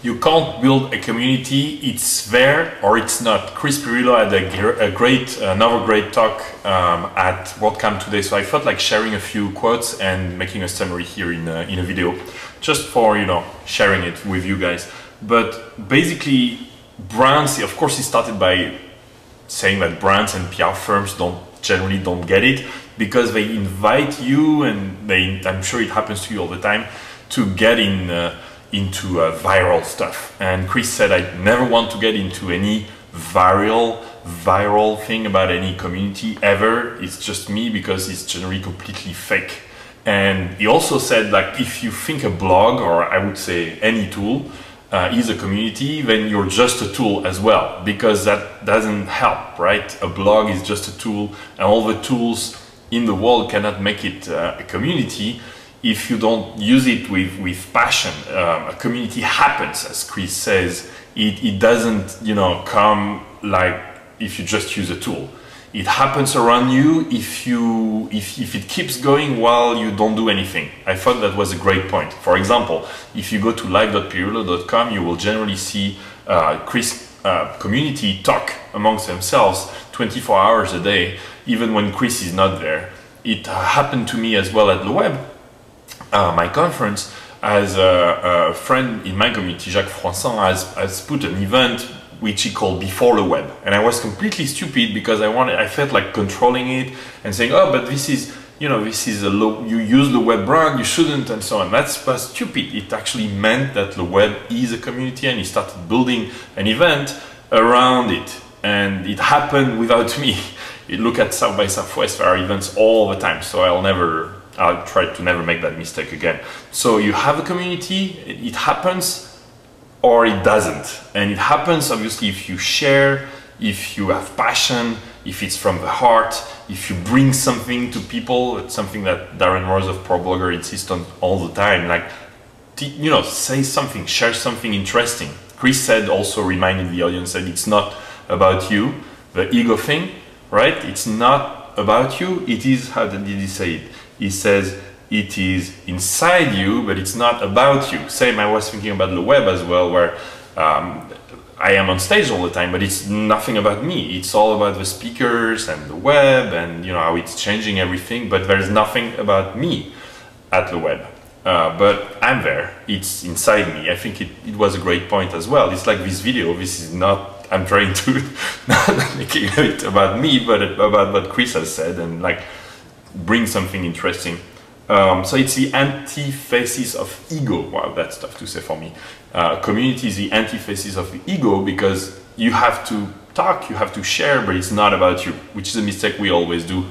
You can't build a community, it's there or it's not. Chris Pirillo had another great talk at WordCamp today, so I felt like sharing a few quotes and making a summary here in a video, just for, you know, sharing it with you guys. But basically, brands, of course, he started by saying that brands and PR firms generally don't get it, because they invite you, and I'm sure it happens to you all the time, to get into viral stuff. And Chris said, I never want to get into any viral thing about any community ever. It's just me, because it's generally completely fake. And he also said, like, if you think a blog, or I would say any tool, is a community, then you're just a tool as well, because that doesn't help, right? A blog is just a tool, and all the tools in the world cannot make it a community if you don't use it with passion. A community happens, as Chris says. It doesn't, you know, come like if you just use a tool. It happens around you if it keeps going while you don't do anything. I thought that was a great point. For example, if you go to live.pirillo.com, you will generally see Chris community talk amongst themselves 24 hours a day, even when Chris is not there. It happened to me as well at the web. My conference, as a friend in my community, Jacques Froissan, has put an event which he called Before the Web, and I was completely stupid because I felt like controlling it and saying, oh, but this is, you know, this is you use the web brand, you shouldn't, and so on. Was stupid. It actually meant that the web is a community, and he started building an event around it, and it happened without me. You look at South by Southwest, there are events all the time, so I'll try to never make that mistake again. So you have a community, it happens or it doesn't. And it happens obviously if you share, if you have passion, if it's from the heart, if you bring something to people. It's something that Darren Rose of ProBlogger insists on all the time, like, you know, say something, share something interesting. Chris said, also reminded the audience that it's not about you, the ego thing, right? It's not about you, it is, how did he say it? He says, it is inside you, but it's not about you. Same, I was thinking about the web as well, where I am on stage all the time, but it's nothing about me. It's all about the speakers and the web, and, you know, how it's changing everything, but there's nothing about me at the web. But I'm there, it's inside me. I think it was a great point as well. It's like this video, this is not, I'm trying to not making it about me, but about what Chris has said, and like bring something interesting. So it's the antithesis of ego. Wow, that's tough to say for me. Community is the antithesis of the ego, because you have to talk, you have to share, but it's not about you, which is a mistake we always do,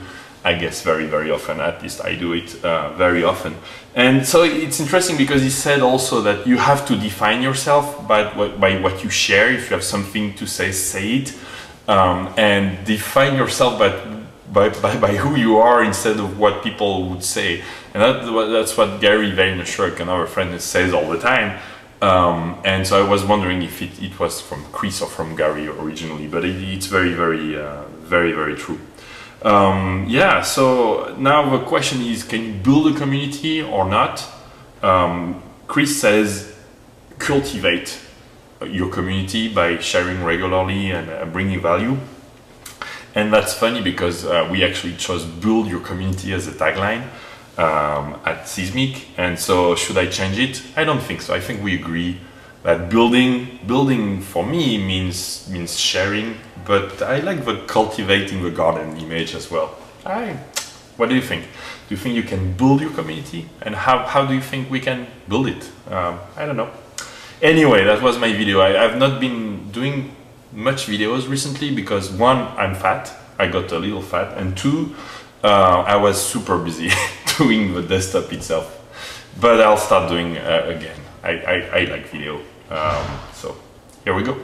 I guess, very, very often. At least I do it very often. And so it's interesting because he said also that you have to define yourself by what you share. If you have something to say it, and define yourself by who you are instead of what people would say. And that's what Gary Vaynerchuk, another friend, says all the time. And so I was wondering if it was from Chris or from Gary originally, but it's very, very, very true. Yeah, so now the question is, can you build a community or not? Chris says, cultivate your community by sharing regularly and bringing value. And that's funny because we actually chose build your community as a tagline at Seismic. And so should I change it? I don't think so. I think we agree that building for me means sharing, but I like the cultivating the garden image as well. What do you think? Do you think you can build your community? And how do you think we can build it? I don't know. Anyway, that was my video. I've not been doing much videos recently because, one, I'm fat, I got a little fat, and two, I was super busy doing the desktop itself, but I'll start doing again. I like video, so here we go.